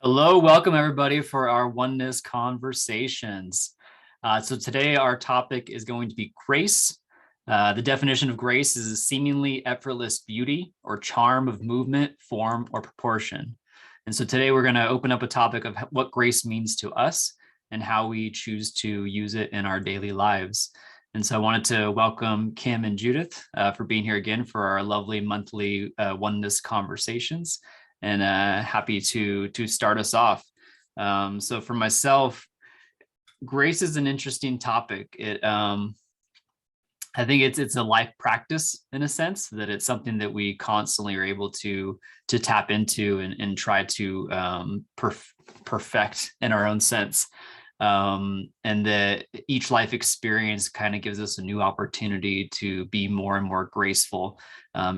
Hello, welcome everybody for our Oneness conversations. So today our topic is going to be grace. The definition of grace is a seemingly effortless beauty or charm of movement, form, or proportion. And so today we're going to open up a topic of what grace means to us and how we choose to use it in our daily lives. And so I wanted to welcome Kim and Judith for being here again for our lovely monthly Oneness conversations, and happy to start us off. So for myself, grace is an interesting topic. I think it's a life practice in a sense, that it's something that we constantly are able to tap into and try to perfect in our own sense. And that each life experience kind of gives us a new opportunity to be more and more graceful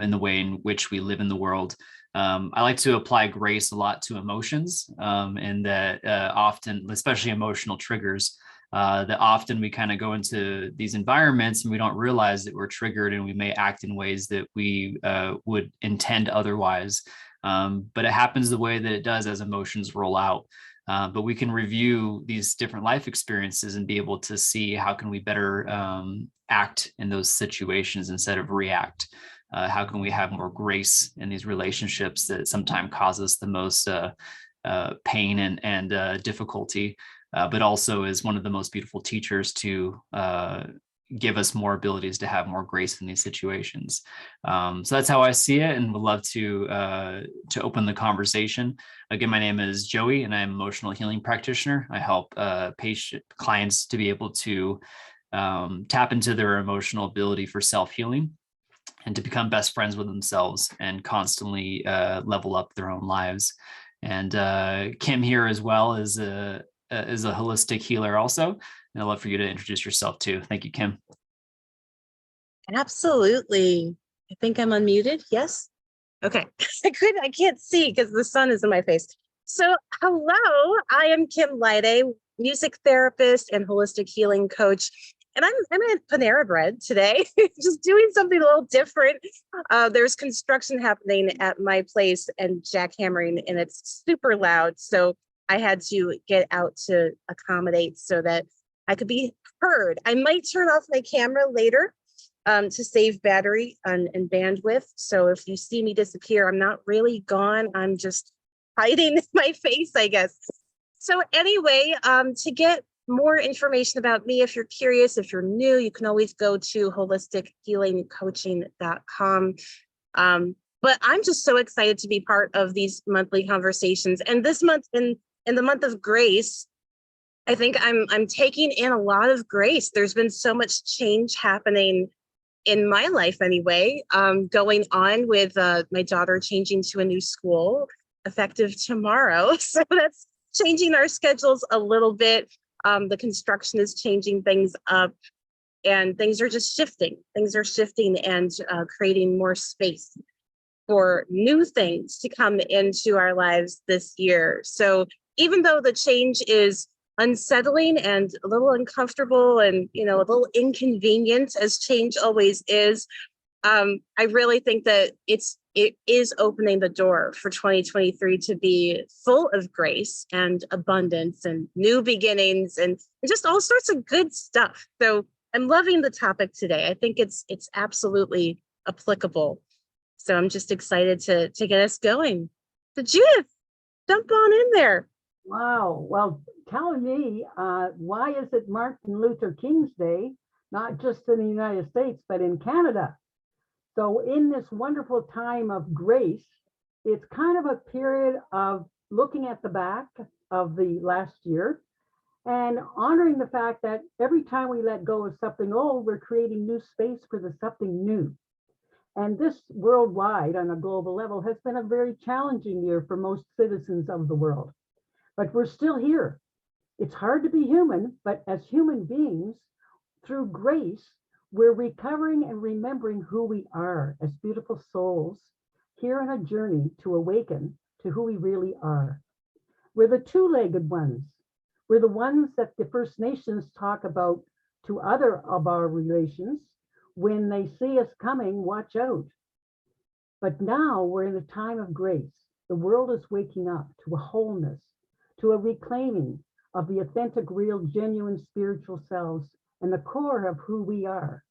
in the way in which we live in the world. I like to apply grace a lot to emotions, and that often, especially emotional triggers, that often we kind of go into these environments and we don't realize that we're triggered and we may act in ways that we would intend otherwise. But it happens the way that it does as emotions roll out. But we can review these different life experiences and be able to see how can we better act in those situations instead of react. How can we have more grace in these relationships that sometimes cause us the most pain and difficulty, but also is one of the most beautiful teachers to give us more abilities to have more grace in these situations. So that's how I see it, and would love to open the conversation. Again, my name is Joey, and I'm an emotional healing practitioner. I help clients to be able to tap into their emotional ability for self-healing and to become best friends with themselves and constantly level up their own lives. And Kim here as well is a holistic healer also. And I'd love for you to introduce yourself too. Thank you, Kim. Absolutely. I think I'm unmuted. Yes. Okay. I can't see because the sun is in my face. So hello, I am Kim Lyde, music therapist and holistic healing coach. And I'm at Panera Bread today, just doing something a little different. There's construction happening at my place and jackhammering, and it's super loud. So I had to get out to accommodate so that I could be heard. I might turn off my camera later to save battery and bandwidth. So if you see me disappear, I'm not really gone. I'm just hiding my face, I guess. So anyway, to get more information about me, if you're curious, if you're new, you can always go to holistichealingcoaching.com. But I'm just so excited to be part of these monthly conversations. And this month, in the month of grace, I think I'm taking in a lot of grace. There's been so much change happening in my life anyway, going on with my daughter changing to a new school effective tomorrow. So that's changing our schedules a little bit. The construction is changing things up, and things are just shifting. Things are shifting and creating more space for new things to come into our lives this year. So even though the change is unsettling and a little uncomfortable and, a little inconvenient, as change always is, I really think that it is opening the door for 2023 to be full of grace and abundance and new beginnings and just all sorts of good stuff. So I'm loving the topic today. I think it's absolutely applicable. So I'm just excited to get us going. So Judith, jump on in there. Wow. Well, telling me, why is it Martin Luther King's Day, not just in the United States, but in Canada? So in this wonderful time of grace, it's kind of a period of looking at the back of the last year and honoring the fact that every time we let go of something old, we're creating new space for the something new. And this worldwide on a global level has been a very challenging year for most citizens of the world. But we're still here. It's hard to be human, but as human beings, through grace, we're recovering and remembering who we are as beautiful souls here on a journey to awaken to who we really are. We're the two-legged ones. We're the ones that the First Nations talk about to other of our relations. When they see us coming, watch out. But now we're in a time of grace. The world is waking up to a wholeness, to a reclaiming of the authentic, real, genuine spiritual selves and the core of who we are.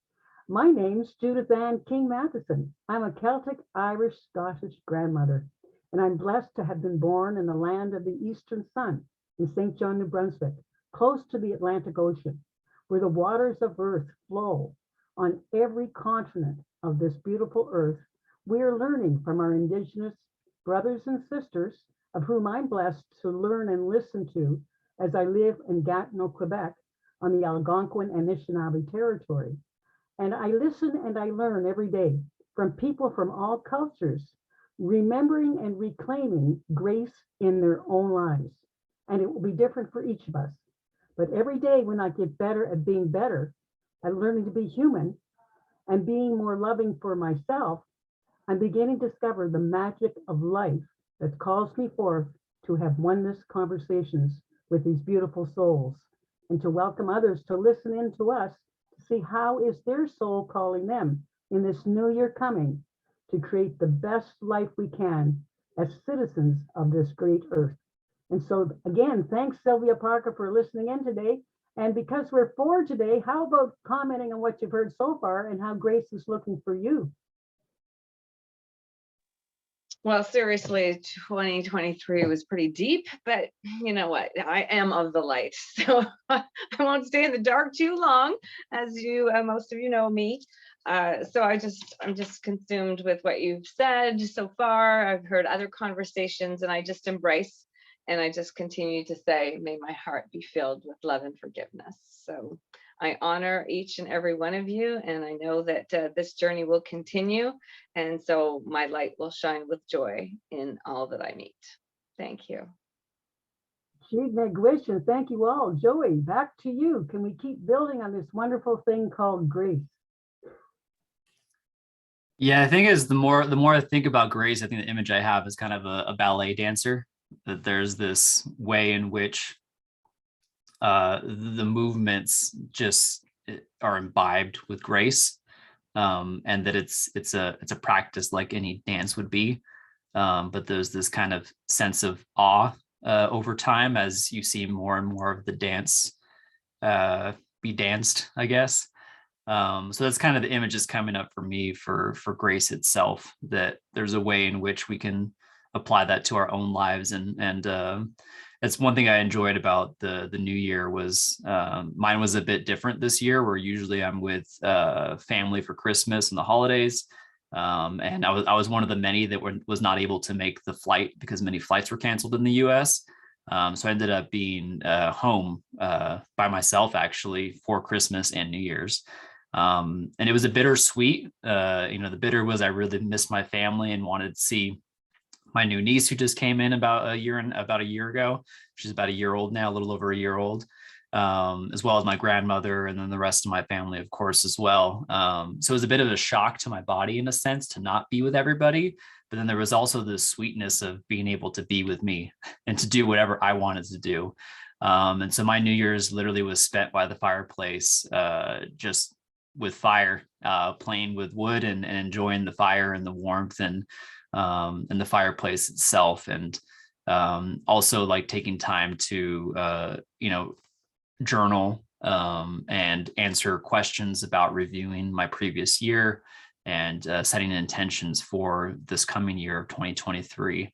My name's Judith Ann King Matheson. I'm a Celtic, Irish, Scottish grandmother, and I'm blessed to have been born in the land of the Eastern Sun in St. John, New Brunswick, close to the Atlantic Ocean, where the waters of earth flow on every continent of this beautiful earth. We are learning from our Indigenous brothers and sisters, of whom I'm blessed to learn and listen to as I live in Gatineau, Quebec, on the Algonquin and Anishinaabe territory. And I listen and I learn every day from people from all cultures, remembering and reclaiming grace in their own lives. And it will be different for each of us. But every day when I get better at being better, at learning to be human and being more loving for myself, I'm beginning to discover the magic of life that calls me forth to have oneness conversations with these beautiful souls and to welcome others to listen in to us to see how is their soul calling them in this new year coming to create the best life we can as citizens of this great earth. And so again, thanks Sylvia Parker for listening in today. And because we're 4 today, how about commenting on what you've heard so far and how Grace is looking for you? Well, seriously, 2023 was pretty deep, but you know what? I am of the light, so I won't stay in the dark too long, as you, most of you know me. So I'm just consumed with what you've said so far. I've heard other conversations, and I just embrace, and I just continue to say, may my heart be filled with love and forgiveness. So I honor each and every one of you, and I know that this journey will continue, and so my light will shine with joy in all that I meet. Thank you. She'd make wish, and thank you all. Joey, back to you. Can we keep building on this wonderful thing called grace? Yeah, I think as the more I think about grace, I think the image I have is kind of a ballet dancer, that there's this way in which the movements just are imbibed with grace, and that it's a practice like any dance would be, but there's this kind of sense of awe over time as you see more and more of the dance be danced, I guess. So that's kind of the image that's coming up for me for grace itself, that there's a way in which we can apply that to our own lives, and that's one thing I enjoyed about the new year was mine was a bit different this year, where usually I'm with family for Christmas and the holidays, and I was one of the many that was not able to make the flight because many flights were canceled in the U.S. So I ended up being home by myself actually for Christmas and New Year's. And it was a bittersweet. The bitter was I really missed my family and wanted to see my new niece, who just came in about a year ago. She's about a year old now, a little over a year old, as well as my grandmother, and then the rest of my family, of course, as well. So it was a bit of a shock to my body in a sense to not be with everybody. But then there was also the sweetness of being able to be with me and to do whatever I wanted to do. And so my New Year's literally was spent by the fireplace, just with fire, playing with wood and enjoying the fire and the warmth and the fireplace itself, and also like taking time to journal and answer questions about reviewing my previous year and setting intentions for this coming year of 2023.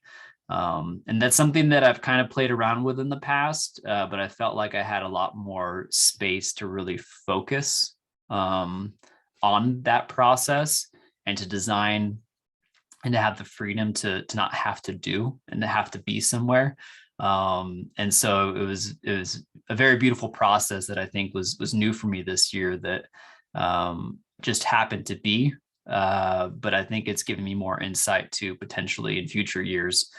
And that's something that I've kind of played around with in the past, but I felt like I had a lot more space to really focus on that process and to design and to have the freedom to not have to do and to have to be somewhere. And so it was a very beautiful process that I think was new for me this year, that just happened to be. But I think it's given me more insight to potentially in future years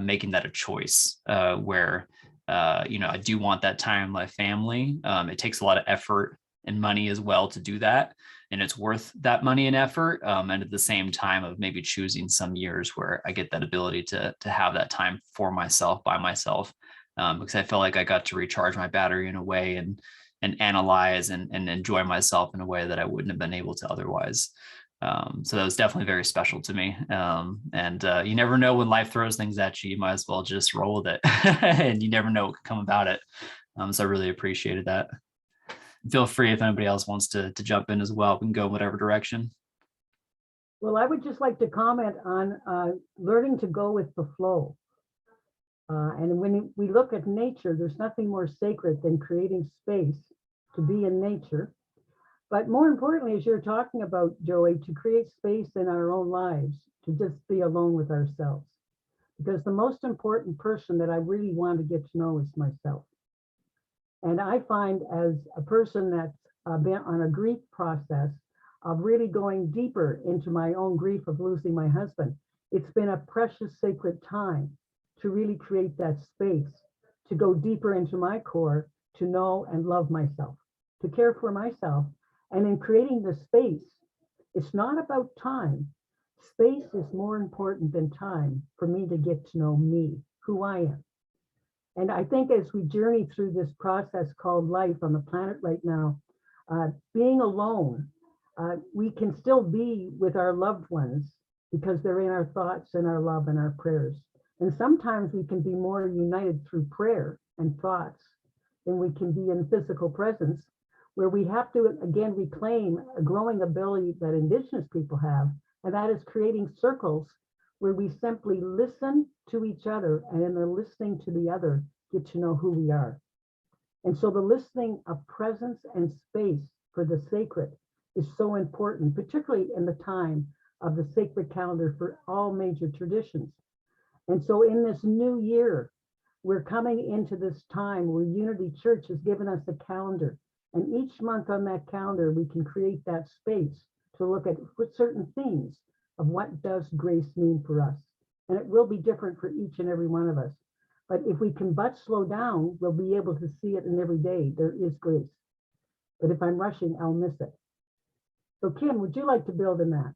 making that a choice where I do want that time with my family. It takes a lot of effort and money as well to do that, and it's worth that money and effort, and at the same time of maybe choosing some years where I get that ability to have that time for myself, by myself, because I felt like I got to recharge my battery in a way and analyze and enjoy myself in a way that I wouldn't have been able to otherwise. So that was definitely very special to me. And you never know when life throws things at you. You might as well just roll with it, and you never know what could come about it. So I really appreciated that. Feel free if anybody else wants to jump in as well. We can go in whatever direction. Well, I would just like to comment on learning to go with the flow. And when we look at nature, there's nothing more sacred than creating space to be in nature. But more importantly, as you're talking about, Joey, to create space in our own lives, to just be alone with ourselves. Because the most important person that I really want to get to know is myself. And I find, as a person that's been on a grief process of really going deeper into my own grief of losing my husband, it's been a precious sacred time to really create that space, to go deeper into my core, to know and love myself, to care for myself. And in creating the space, it's not about time. Space is more important than time for me to get to know me, who I am. And I think as we journey through this process called life on the planet right now, being alone, we can still be with our loved ones because they're in our thoughts and our love and our prayers. And sometimes we can be more united through prayer and thoughts than we can be in physical presence, where we have to, again, reclaim a growing ability that Indigenous people have, and that is creating circles where we simply listen to each other, and in the listening to the other, get to know who we are. And so the listening of presence and space for the sacred is so important, particularly in the time of the sacred calendar for all major traditions. And so in this new year, we're coming into this time where Unity Church has given us a calendar. And each month on that calendar, we can create that space to look at certain themes of what does grace mean for us. And it will be different for each and every one of us. But if we can but slow down, we'll be able to see it in every day. There is grace. But if I'm rushing, I'll miss it. So Kim, would you like to build on that?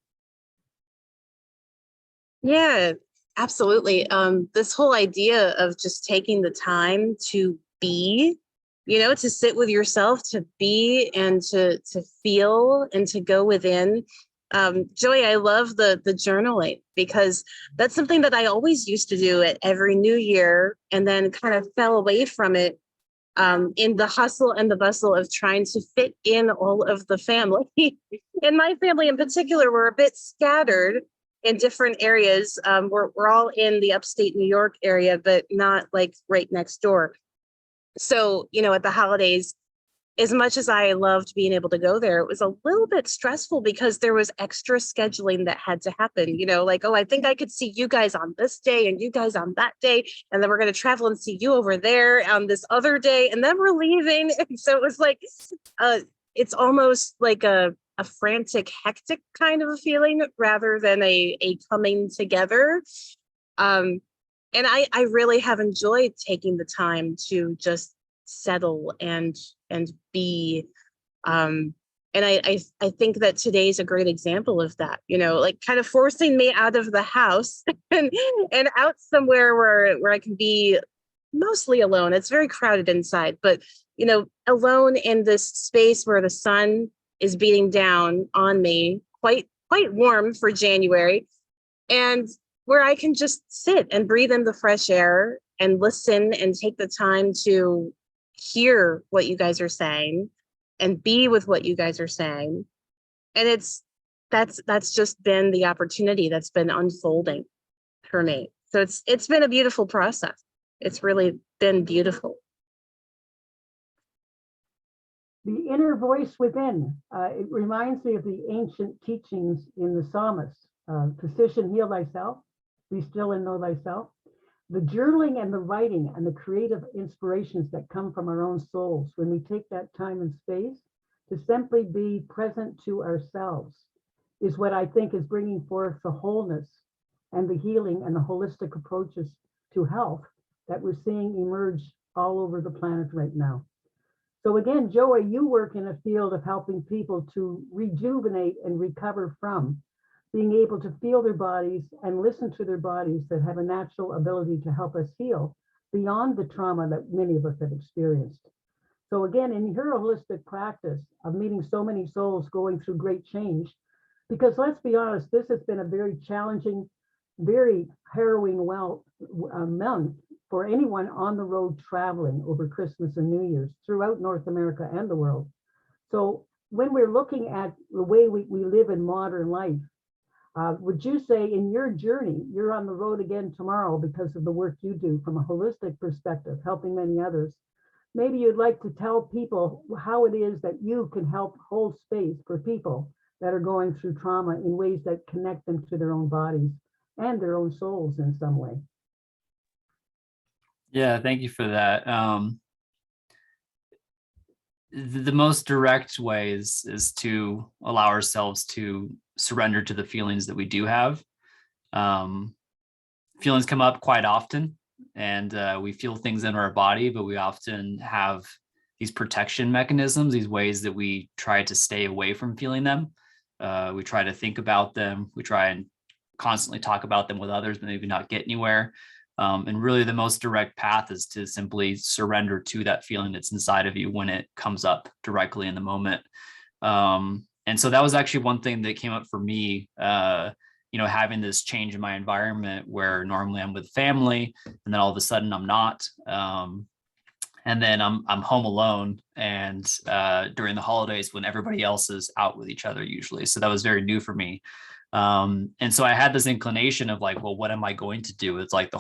Yeah, absolutely. This whole idea of just taking the time to be, to sit with yourself, to be and to feel and to go within. Joey, I love the journaling, because that's something that I always used to do at every new year, and then kind of fell away from it in the hustle and the bustle of trying to fit in all of the family. And my family in particular, we're a bit scattered in different areas. We're all in the upstate New York area, but not like right next door. So, at the holidays, as much as I loved being able to go there, it was a little bit stressful because there was extra scheduling that had to happen, like, oh, I think I could see you guys on this day and you guys on that day. And then we're going to travel and see you over there on this other day. And then we're leaving. And so it was like, it's almost like a frantic, hectic kind of a feeling rather than a coming together. And I really have enjoyed taking the time to just settle and be. And I think that today's a great example of that, like kind of forcing me out of the house and out somewhere where I can be mostly alone. It's very crowded inside, but alone in this space where the sun is beating down on me, quite warm for January, and where I can just sit and breathe in the fresh air and listen and take the time to hear what you guys are saying and be with what you guys are saying. And that's just been the opportunity that's been unfolding for me. So it's been a beautiful process. It's really been beautiful. The inner voice within, it reminds me of the ancient teachings in the psalmist, physician, heal thyself, be still and know thyself. The journaling and the writing and the creative inspirations that come from our own souls when we take that time and space to simply be present to ourselves is what I think is bringing forth the wholeness and the healing and the holistic approaches to health that we're seeing emerge all over the planet right now. So again, Joey, you work in a field of helping people to rejuvenate and recover from being able to feel their bodies and listen to their bodies that have a natural ability to help us heal beyond the trauma that many of us have experienced. So again, in your holistic practice of meeting so many souls going through great change, Because let's be honest, this has been a very challenging, very harrowing month for anyone on the road traveling over Christmas and New Year's throughout North America and the world. So when we're looking at the way we live in modern life, would you say in your journey, you're on the road again tomorrow because of the work you do from a holistic perspective, helping many others? Maybe you'd like to tell people how it is that you can help hold space for people that are going through trauma in ways that connect them to their own bodies and their own souls in some way. Yeah, thank you for that. The most direct way is to allow ourselves to surrender to the feelings that we do have. Feelings come up quite often, and we feel things in our body, but we often have these protection mechanisms, these ways that we try to stay away from feeling them. We try to think about them. We try and constantly talk about them with others, but maybe not get anywhere. And really the most direct path is to simply surrender to that feeling that's inside of you when it comes up directly in the moment. And so that was actually one thing that came up for me, having this change in my environment where normally I'm with family and then all of a sudden I'm not. And then I'm home alone and during the holidays when everybody else is out with each other usually. So that was very new for me. And so I had this inclination of like, well, what am I going to do? It's like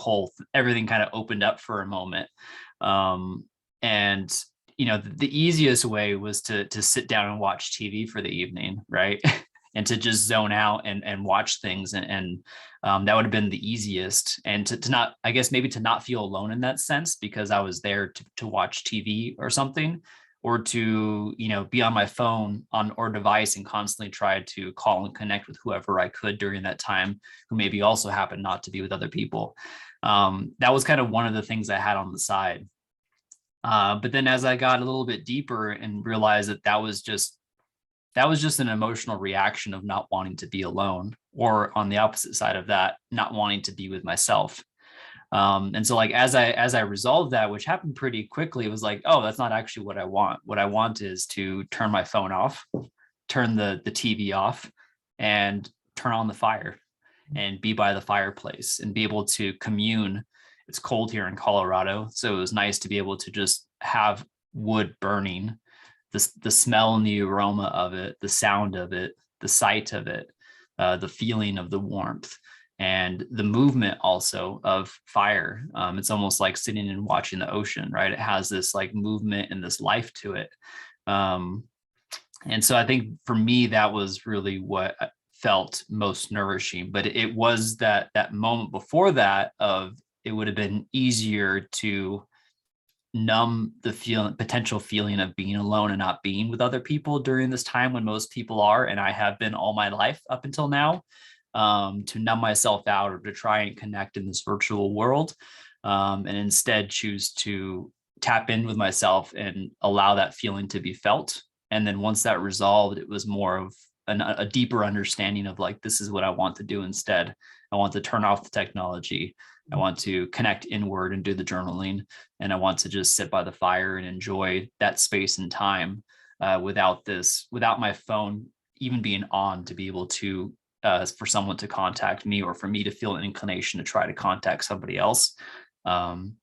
everything kind of opened up for a moment. And the easiest way was to sit down and watch TV for the evening, right? And to just zone out and watch things. And that would have been the easiest. And to not, I guess, maybe to not feel alone in that sense, because I was there to watch TV or something, or to, be on my phone or device and constantly try to call and connect with whoever I could during that time, who maybe also happened not to be with other people. That was kind of one of the things I had on the side. But then as I got a little bit deeper and realized that was just an emotional reaction of not wanting to be alone, or on the opposite side of that, not wanting to be with myself. And so like, as I resolved that, which happened pretty quickly, it was like, oh, that's not actually what I want. What I want is to turn my phone off, turn the TV off, and turn on the fire and be by the fireplace and be able to commune. It's cold here in Colorado, so it was nice to be able to just have wood burning, the smell and the aroma of it, the sound of it, the sight of it, the feeling of the warmth, and the movement also of fire. It's almost like sitting and watching the ocean, right? It has this like movement and this life to it. And so I think for me, that was really what felt most nourishing. But it was that moment before that of, it would have been easier to numb the potential feeling of being alone and not being with other people during this time when most people are, and I have been all my life up until now, to numb myself out or to try and connect in this virtual world, and instead choose to tap in with myself and allow that feeling to be felt. And then once that resolved, it was more of a deeper understanding of like, this is what I want to do instead. I want to turn off the technology. I want to connect inward and do the journaling. And I want to just sit by the fire and enjoy that space and time, without my phone even being on, to be able to, for someone to contact me, or for me to feel an inclination to try to contact somebody else. And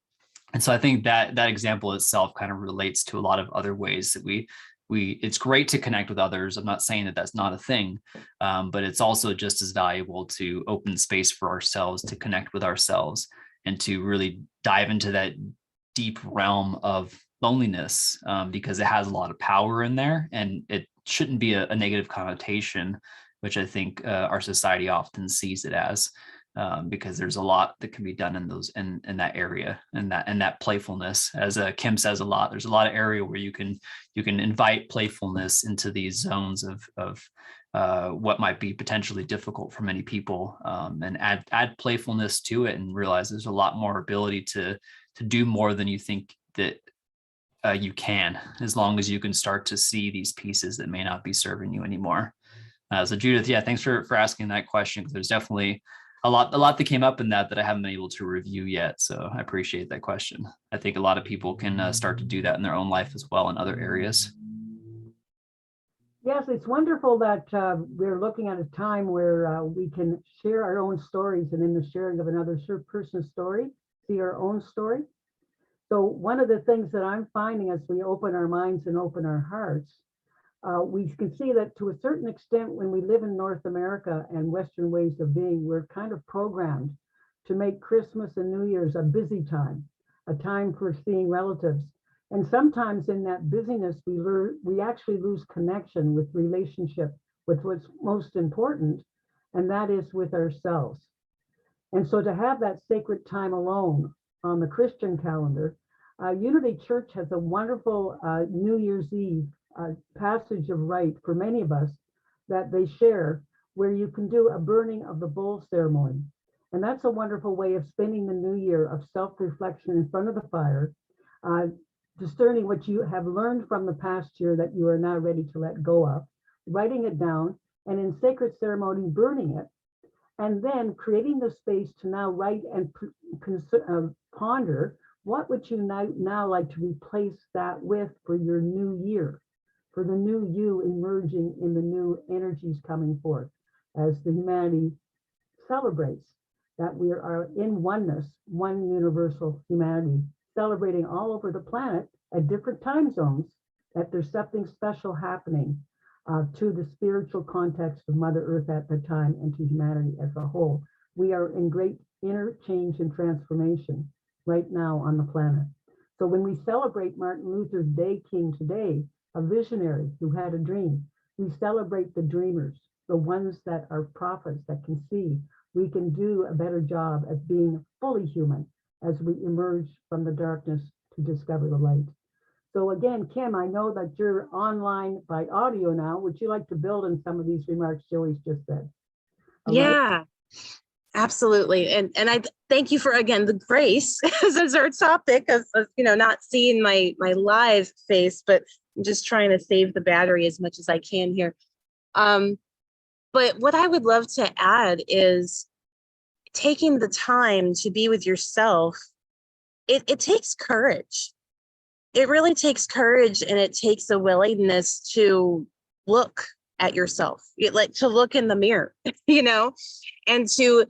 so I think that example itself kind of relates to a lot of other ways that it's great to connect with others. I'm not saying that that's not a thing, but it's also just as valuable to open space for ourselves, to connect with ourselves, and to really dive into that deep realm of loneliness, because it has a lot of power in there, and it shouldn't be a negative connotation, which I think our society often sees it as. Because there's a lot that can be done in that area, and that playfulness, as Kim says a lot, there's a lot of area where you can invite playfulness into these zones of what might be potentially difficult for many people, and add playfulness to it, and realize there's a lot more ability to do more than you think that you can, as long as you can start to see these pieces that may not be serving you anymore. So Judith, yeah, thanks for asking that question, because there's definitely a lot that came up in that I haven't been able to review yet. So I appreciate that question. I think a lot of people can start to do that in their own life as well in other areas. Yes, it's wonderful that we're looking at a time where we can share our own stories, and in the sharing of another person's story, see our own story. So one of the things that I'm finding as we open our minds and open our hearts, we can see that to a certain extent, when we live in North America and Western ways of being, we're kind of programmed to make Christmas and New Year's a busy time, a time for seeing relatives. And sometimes in that busyness, we actually lose connection with relationship with what's most important, and that is with ourselves. And so to have that sacred time alone on the Christian calendar, Unity Church has a wonderful New Year's Eve passage of rite for many of us that they share, where you can do a burning of the bowl ceremony. And that's a wonderful way of spending the new year of self-reflection in front of the fire, discerning what you have learned from the past year that you are now ready to let go of, writing it down, and in sacred ceremony, burning it, and then creating the space to now write and ponder what would you now like to replace that with for your new year, for the new you emerging in the new energies coming forth as the humanity celebrates that we are in oneness, one universal humanity, celebrating all over the planet at different time zones, that there's something special happening to the spiritual context of Mother Earth at the time and to humanity as a whole. We are in great inner change and transformation right now on the planet. So when we celebrate Martin Luther Day King today, a visionary who had a dream, we celebrate the dreamers, the ones that are prophets that can see we can do a better job at being fully human as we emerge from the darkness to discover the light. So again, Kim, I know that you're online by audio now. Would you like to build on some of these remarks Joey's just said? Yeah, absolutely. And I thank you for, again, the grace as our topic of not seeing my live face, but I'm just trying to save the battery as much as I can here. But what I would love to add is taking the time to be with yourself. It takes courage. It really takes courage, and it takes a willingness to look at yourself, like to look in the mirror, and to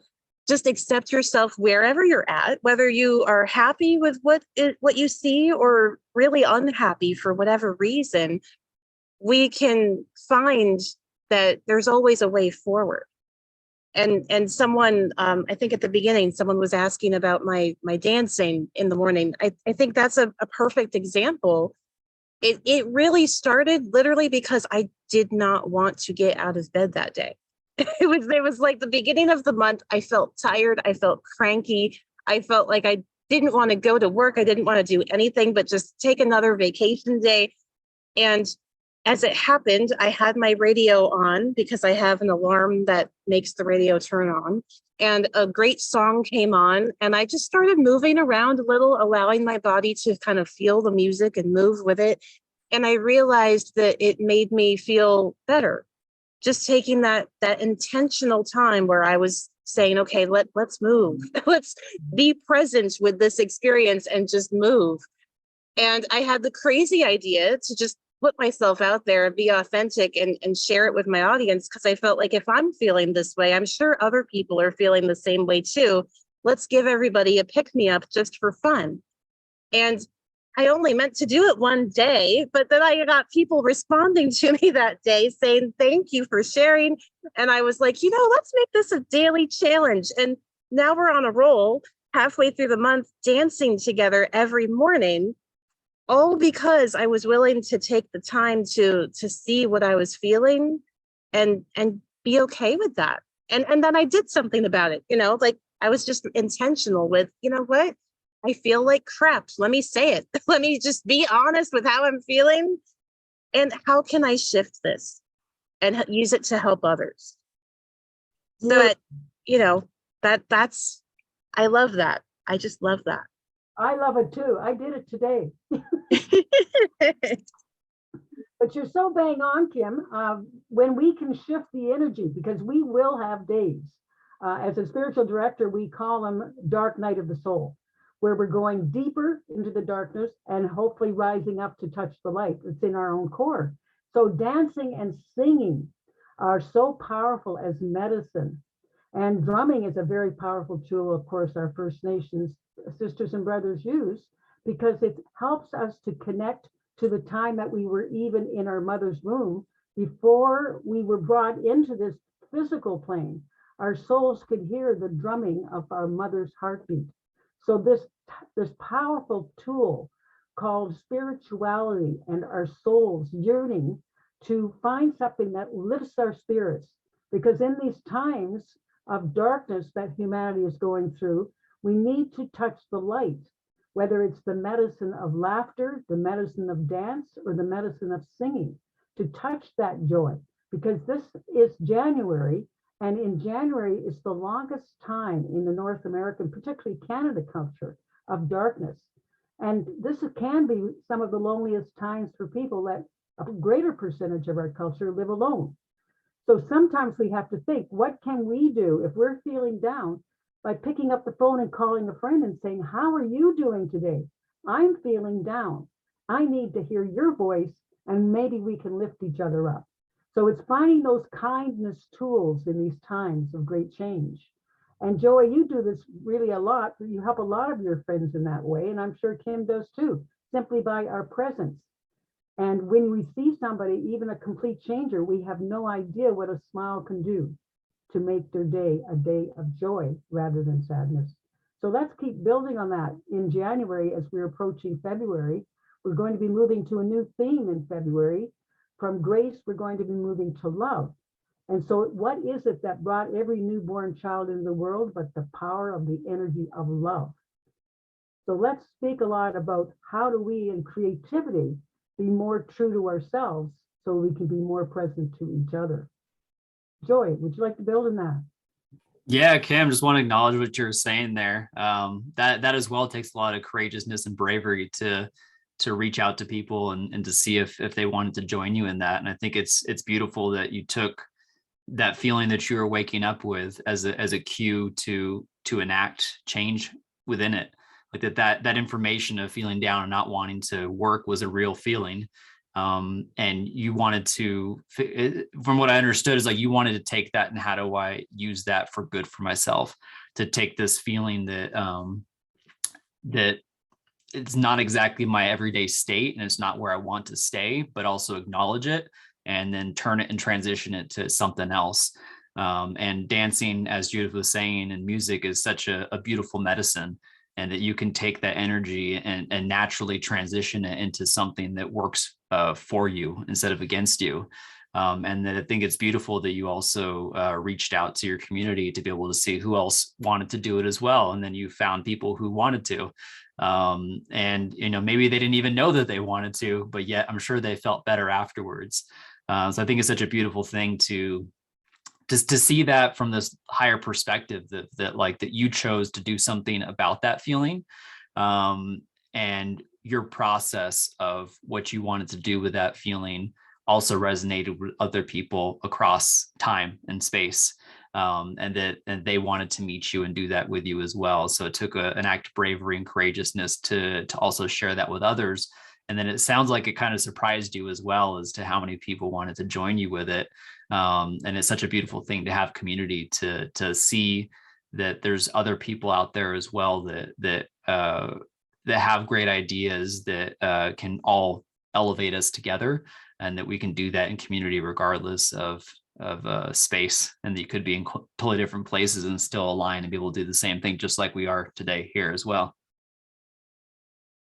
just accept yourself wherever you're at, whether you are happy with what you see or really unhappy for whatever reason. We can find that there's always a way forward. And someone, I think at the beginning, someone was asking about my dancing in the morning. I think that's a perfect example. It really started literally because I did not want to get out of bed that day. It was like the beginning of the month. I felt tired. I felt cranky. I felt like I didn't want to go to work. I didn't want to do anything but just take another vacation day. And as it happened, I had my radio on because I have an alarm that makes the radio turn on, and a great song came on, and I just started moving around a little, allowing my body to kind of feel the music and move with it. And I realized that it made me feel better. Just taking that intentional time where I was saying, okay, let's move. Let's be present with this experience and just move. And I had the crazy idea to just put myself out there and be authentic and share it with my audience, because I felt like if I'm feeling this way, I'm sure other people are feeling the same way too. Let's give everybody a pick-me-up just for fun. And I only meant to do it one day, but then I got people responding to me that day saying, thank you for sharing. And I was like, let's make this a daily challenge. And now we're on a roll halfway through the month, dancing together every morning, all because I was willing to take the time to see what I was feeling and be okay with that. And then I did something about it, like I was just intentional with, what? I feel like crap. Let me say it. Let me just be honest with how I'm feeling. And how can I shift this and use it to help others? So that, that's, I love that. I just love that. I love it too. I did it today. But you're so bang on, Kim. When we can shift the energy, because we will have days. As a spiritual director, we call them dark night of the soul, where we're going deeper into the darkness and hopefully rising up to touch the light that's in our own core. So dancing and singing are so powerful as medicine. And drumming is a very powerful tool, of course, our First Nations sisters and brothers use, because it helps us to connect to the time that we were even in our mother's womb before we were brought into this physical plane. Our souls could hear the drumming of our mother's heartbeat. So this powerful tool called spirituality and our souls yearning to find something that lifts our spirits, because in these times of darkness that humanity is going through, we need to touch the light, whether it's the medicine of laughter, the medicine of dance, or the medicine of singing, to touch that joy, because this is January, and in January is the longest time in the North American, particularly Canada culture, of darkness. And this can be some of the loneliest times for people that a greater percentage of our culture live alone. So sometimes we have to think, what can we do if we're feeling down, by picking up the phone and calling a friend and saying, how are you doing today? I'm feeling down. I need to hear your voice, and maybe we can lift each other up. So it's finding those kindness tools in these times of great change. And Joey, you do this really a lot. You help a lot of your friends in that way. And I'm sure Kim does too, simply by our presence. And when we see somebody, even a complete changer, we have no idea what a smile can do to make their day a day of joy rather than sadness. So let's keep building on that. In January, as we're approaching February, we're going to be moving to a new theme in February. From grace, we're going to be moving to love. And so what is it that brought every newborn child into the world but the power of the energy of love? So let's speak a lot about how do we in creativity be more true to ourselves so we can be more present to each other. Joy, would you like to build on that? Yeah, Kim, just want to acknowledge what you're saying there. That as well takes a lot of courageousness and bravery to reach out to people and to see if they wanted to join you in that. And I think it's beautiful that you took that feeling that you were waking up with as a cue to enact change within it. Like that information of feeling down and not wanting to work was a real feeling. And you wanted to, from what I understood, is like you wanted to take that and how do I use that for good for myself, to take this feeling that that it's not exactly my everyday state and it's not where I want to stay, but also acknowledge it and then turn it and transition it to something else. And dancing, as Judith was saying, and music is such a beautiful medicine, and that you can take that energy and naturally transition it into something that works for you instead of against you. And then I think it's beautiful that you also reached out to your community to be able to see who else wanted to do it as well. And then you found people who wanted to. And, maybe they didn't even know that they wanted to, but yet I'm sure they felt better afterwards. So I think it's such a beautiful thing to see that from this higher perspective that you chose to do something about that feeling, and your process of what you wanted to do with that feeling also resonated with other people across time and space, and they wanted to meet you and do that with you as well. So it took an act of bravery and courageousness to also share that with others. And then it sounds like it kind of surprised you as well as to how many people wanted to join you with it. And it's such a beautiful thing to have community to see that there's other people out there as well that have great ideas that can all elevate us together, and that we can do that in community regardless of space, and that you could be in totally different places and still align and be able to do the same thing, just like we are today here as well.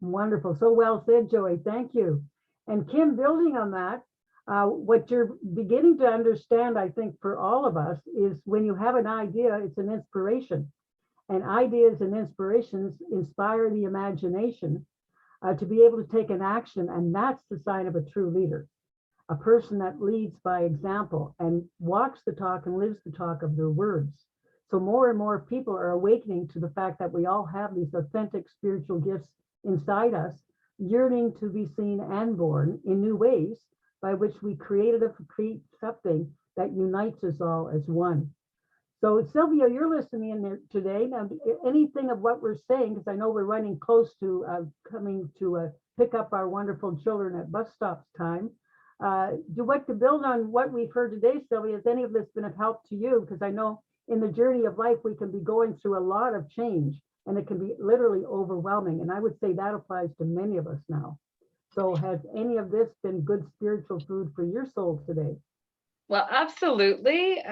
Wonderful. So well said, Joey. Thank you. And Kim, building on that, what you're beginning to understand, I think, for all of us, is when you have an idea, it's an inspiration. And ideas and inspirations inspire the imagination to be able to take an action. And that's the sign of a true leader, a person that leads by example and walks the talk and lives the talk of their words. So more and more people are awakening to the fact that we all have these authentic spiritual gifts inside us, yearning to be seen and born in new ways by which we create something that unites us all as one. So Sylvia, you're listening in there today. Now, anything of what we're saying, because I know we're running close to coming to pick up our wonderful children at bus stops time. to build on what we've heard today, Sylvia, has any of this been of help to you? Because I know in the journey of life, we can be going through a lot of change and it can be literally overwhelming. And I would say that applies to many of us now. So has any of this been good spiritual food for your soul today? Well, absolutely.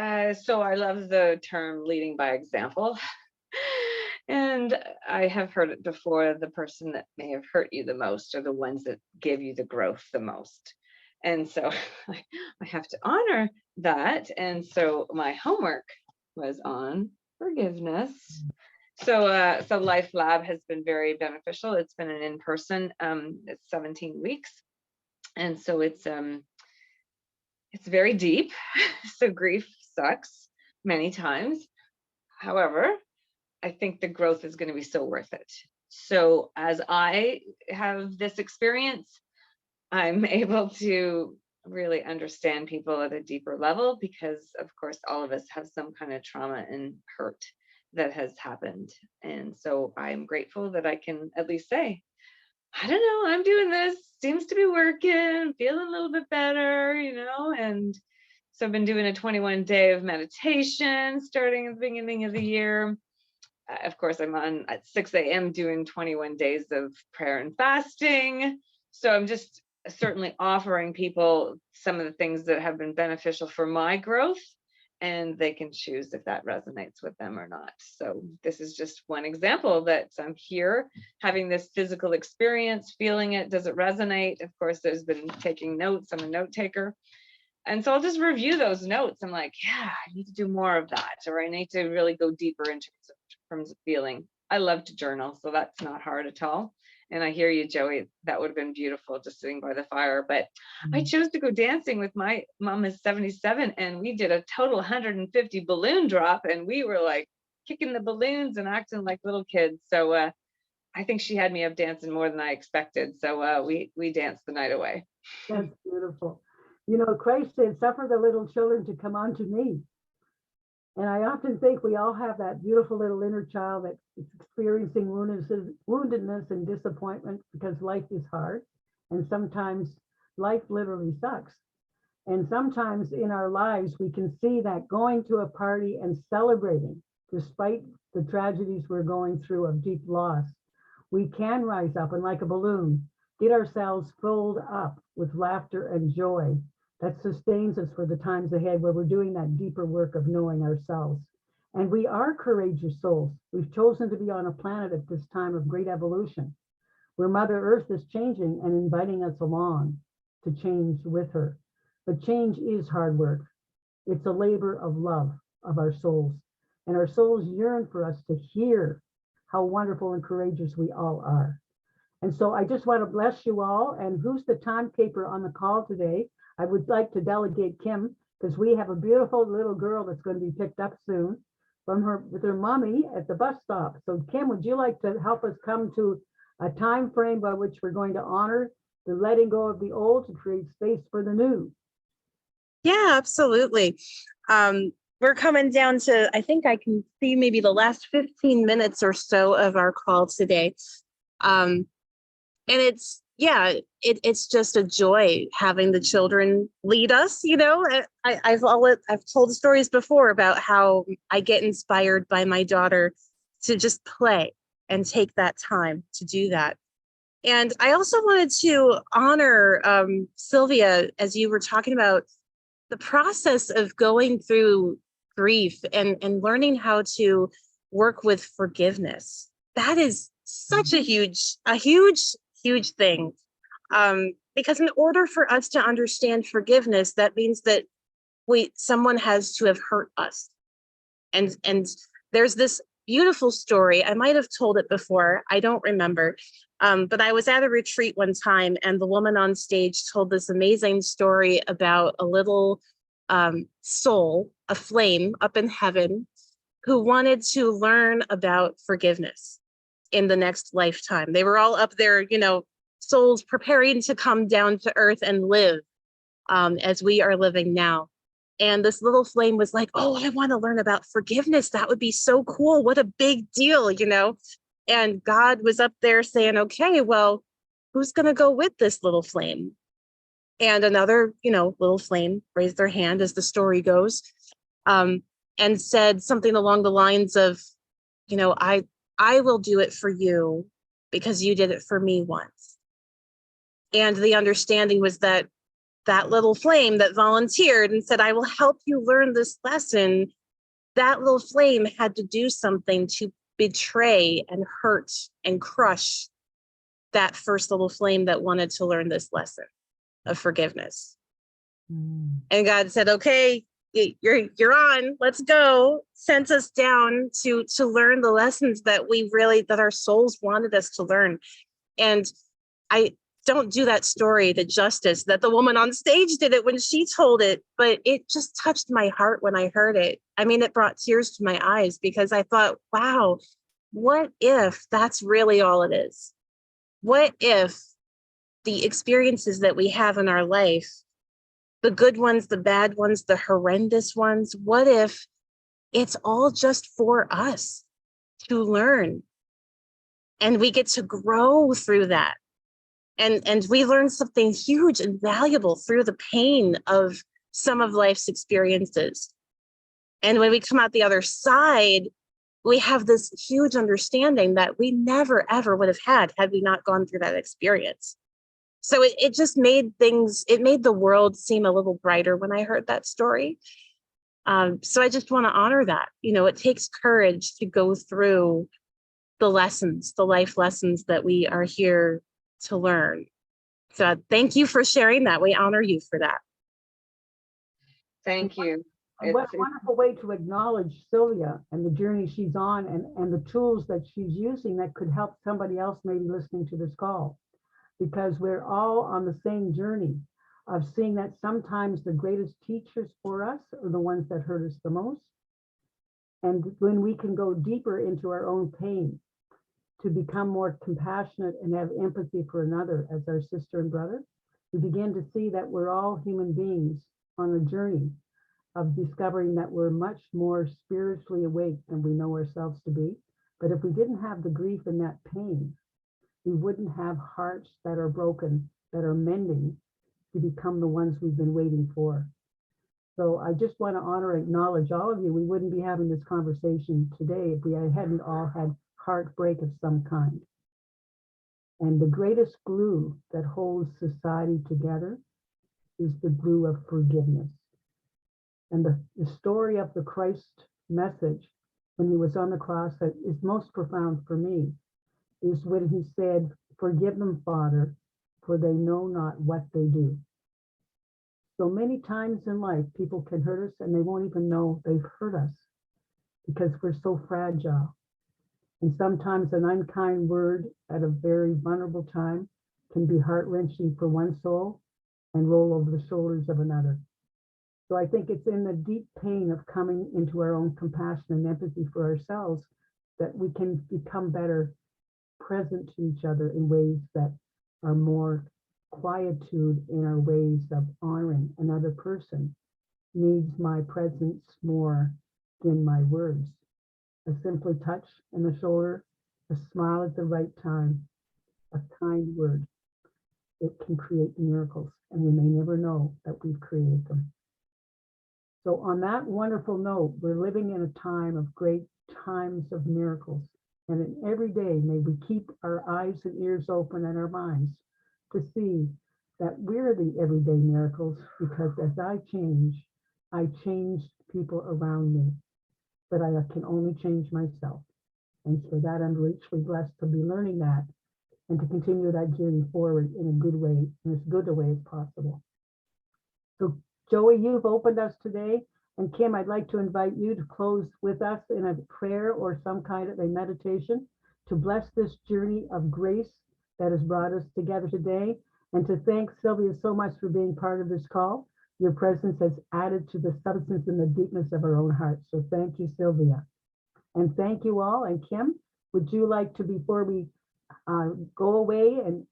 So I love the term leading by example. And I have heard it before, the person that may have hurt you the most are the ones that give you the growth the most. And so I have to honor that. And so my homework was on forgiveness. So Life Lab has been very beneficial. It's been an in-person, it's 17 weeks. And so it's very deep. So grief sucks many times. However, I think the growth is going to be so worth it. So as I have this experience, I'm able to really understand people at a deeper level, because of course all of us have some kind of trauma and hurt that has happened. And so I'm grateful that I can at least say, I don't know, I'm doing this, seems to be working, feeling a little bit better, and so I've been doing a 21-day of meditation starting at the beginning of the year. Of course, I'm on at 6 a.m. doing 21 days of prayer and fasting. So I'm just certainly offering people some of the things that have been beneficial for my growth, and they can choose if that resonates with them or not. So this is just one example that I'm here having this physical experience, feeling it. Does it resonate? Of course, there's been taking notes. I'm a note taker. And so I'll just review those notes. I'm like, yeah, I need to do more of that, or I need to really go deeper into terms of feeling. I love to journal, so that's not hard at all. And I hear you, Joey, that would have been beautiful just sitting by the fire. But I chose to go dancing with my mom is 77, and we did a total 150 balloon drop, and we were like kicking the balloons and acting like little kids. So I think she had me up dancing more than I expected. So we danced the night away. That's beautiful. Christ said, suffer the little children to come unto me. And I often think we all have that beautiful little inner child that's experiencing woundedness and disappointment because life is hard. And sometimes life literally sucks. And sometimes in our lives, we can see that going to a party and celebrating, despite the tragedies we're going through of deep loss, we can rise up and, like a balloon, get ourselves filled up with laughter and joy that sustains us for the times ahead, where we're doing that deeper work of knowing ourselves. And we are courageous souls. We've chosen to be on a planet at this time of great evolution, where Mother Earth is changing and inviting us along to change with her. But change is hard work. It's a labor of love of our souls. And our souls yearn for us to hear how wonderful and courageous we all are. And so I just want to bless you all. And who's the timekeeper on the call today? I would like to delegate Kim, because we have a beautiful little girl that's going to be picked up soon with her mommy at the bus stop. So Kim, would you like to help us come to a time frame by which we're going to honor the letting go of the old to create space for the new? Yeah, absolutely. We're coming down to, I think I can see maybe the last 15 minutes or so of our call today. And it's just a joy having the children lead us. I've told stories before about how I get inspired by my daughter to just play and take that time to do that. And I also wanted to honor Sylvia, as you were talking about the process of going through grief and learning how to work with forgiveness. That is such a huge thing. Because in order for us to understand forgiveness, that means that someone has to have hurt us. And there's this beautiful story. I might have told it before. I don't remember. But I was at a retreat one time, and the woman on stage told this amazing story about a little soul, a flame up in heaven, who wanted to learn about forgiveness in the next lifetime. They were all up there, souls preparing to come down to earth and live as we are living now. And this little flame was like, oh, I want to learn about forgiveness. That would be so cool. What a big deal, And God was up there saying, okay, well, who's going to go with this little flame? And another, little flame raised their hand, as the story goes, and said something along the lines of, I will do it for you because you did it for me once. And the understanding was that that little flame that volunteered and said, I will help you learn this lesson, that little flame had to do something to betray and hurt and crush that first little flame that wanted to learn this lesson of forgiveness. And God said, okay, you're on, let's go. Sent us down to learn the lessons that that our souls wanted us to learn. And I don't do that story the justice that the woman on stage did it when she told it, but it just touched my heart when I heard it. I mean, it brought tears to my eyes because I thought, wow, what if that's really all it is? What if the experiences that we have in our life, the good ones, the bad ones, the horrendous ones, what if it's all just for us to learn? And we get to grow through that. And we learn something huge and valuable through the pain of some of life's experiences. And when we come out the other side, we have this huge understanding that we never, ever would have had we not gone through that experience. So it just made the world seem a little brighter when I heard that story. So I just want to honor that. It takes courage to go through the lessons, the life lessons that we are here to learn. So thank you for sharing that. We honor you for that. Thank you. What a wonderful way to acknowledge Sylvia and the journey she's on and the tools that she's using that could help somebody else maybe listening to this call. Because we're all on the same journey of seeing that sometimes the greatest teachers for us are the ones that hurt us the most. And when we can go deeper into our own pain to become more compassionate and have empathy for another as our sister and brother, we begin to see that we're all human beings on a journey of discovering that we're much more spiritually awake than we know ourselves to be. But if we didn't have the grief and that pain, we wouldn't have hearts that are broken, that are mending to become the ones we've been waiting for. So I just want to honor and acknowledge all of you. We wouldn't be having this conversation today if we hadn't all had heartbreak of some kind. And the greatest glue that holds society together is the glue of forgiveness. And the story of the Christ message when he was on the cross that is most profound for me is when he said, forgive them, Father, for they know not what they do. So many times in life, people can hurt us and they won't even know they've hurt us because we're so fragile. And sometimes an unkind word at a very vulnerable time can be heart-wrenching for one soul and roll over the shoulders of another. So I think it's in the deep pain of coming into our own compassion and empathy for ourselves that we can become better present to each other in ways that are more quietude in our ways of honoring another person needs my presence more than my words. A simple touch in the shoulder, a smile at the right time, a kind word. It can create miracles, and we may never know that we've created them. So on that wonderful note, we're living in a time of great times of miracles. And in every day, may we keep our eyes and ears open and our minds to see that we're the everyday miracles, because as I change people around me, but I can only change myself. And for that, I'm richly blessed to be learning that and to continue that journey forward in a good way, in as good a way as possible. So Joey, you've opened us today. And Kim, I'd like to invite you to close with us in a prayer or some kind of a meditation to bless this journey of grace that has brought us together today, and to thank Sylvia so much for being part of this call. Your presence has added to the substance and the deepness of our own hearts. So thank you, Sylvia. And thank you all. And Kim, would you like to, before we go away, and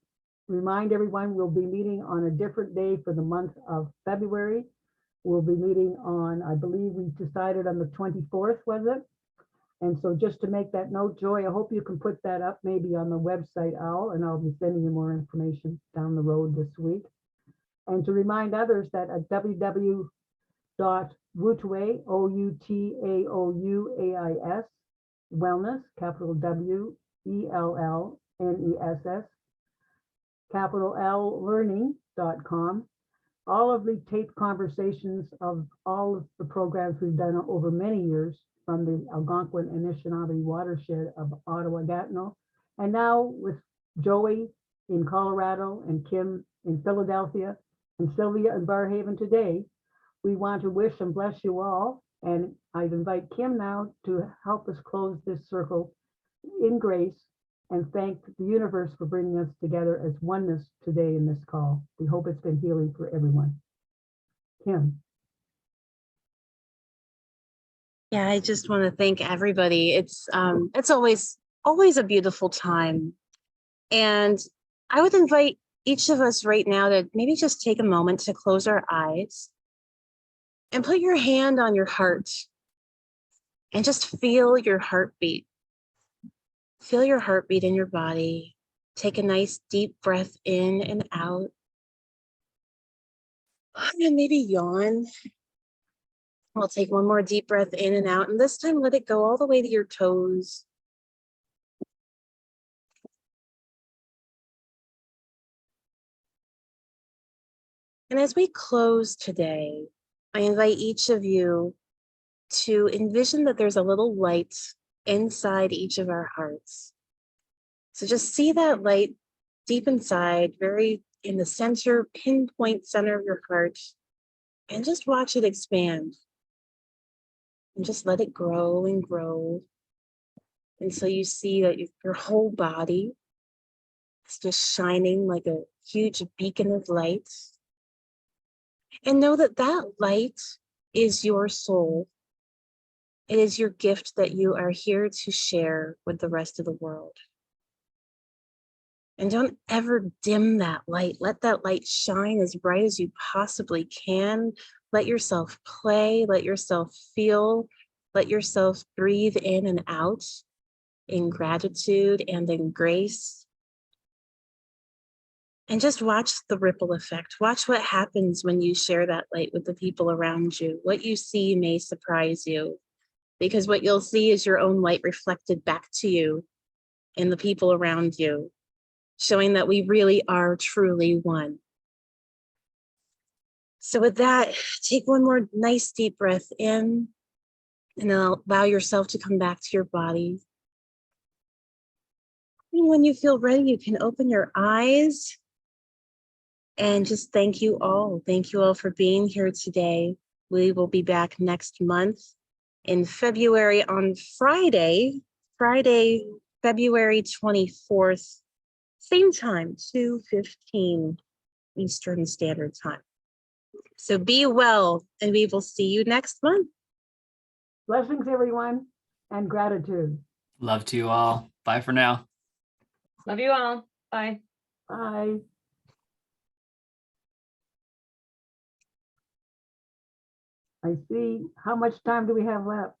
remind everyone we'll be meeting on a different day for the month of February. We'll be meeting on, I believe we decided on the 24th, was it? And so just to make that note, Joy, I hope you can put that up maybe on the website, and I'll be sending you more information down the road this week. And to remind others that at www.woutawais, OUTAOUAIS, wellness, capital WELLNESS, capital L learning.com. All of the taped conversations of all of the programs we've done over many years from the Algonquin Anishinaabe watershed of Ottawa-Gatineau, and now with Joey in Colorado and Kim in Philadelphia and Sylvia in Barrhaven today, we want to wish and bless you all. And I'd invite Kim now to help us close this circle in grace and thank the universe for bringing us together as oneness today in this call. We hope it's been healing for everyone. Kim. Yeah, I just want to thank everybody. It's always a beautiful time. And I would invite each of us right now to maybe just take a moment to close our eyes and put your hand on your heart and just feel your heartbeat. Feel your heartbeat in your body. Take a nice deep breath in and out. And maybe yawn. We'll take one more deep breath in and out. And this time, let it go all the way to your toes. And as we close today, I invite each of you to envision that there's a little light inside each of our hearts. So just see that light deep inside, very in the center, pinpoint center of your heart, and just watch it expand. And just let it grow and grow until you see that your whole body is just shining like a huge beacon of light. And know that that light is your soul. It is your gift that you are here to share with the rest of the world. And don't ever dim that light. Let that light shine as bright as you possibly can. Let yourself play, let yourself feel, let yourself breathe in and out in gratitude and in grace. And just watch the ripple effect. Watch what happens when you share that light with the people around you. What you see may surprise you, because what you'll see is your own light reflected back to you and the people around you, showing that we really are truly one. So with that, take one more nice deep breath in and then allow yourself to come back to your body. And when you feel ready, you can open your eyes and just thank you all. Thank you all for being here today. We will be back next month in February on Friday, February 24th, same time, 2:15 Eastern Standard Time. So be well, and we will see you next month. Blessings, everyone, and gratitude. Love to you all. Bye for now. Love you all. Bye. Bye. I see. How much time do we have left?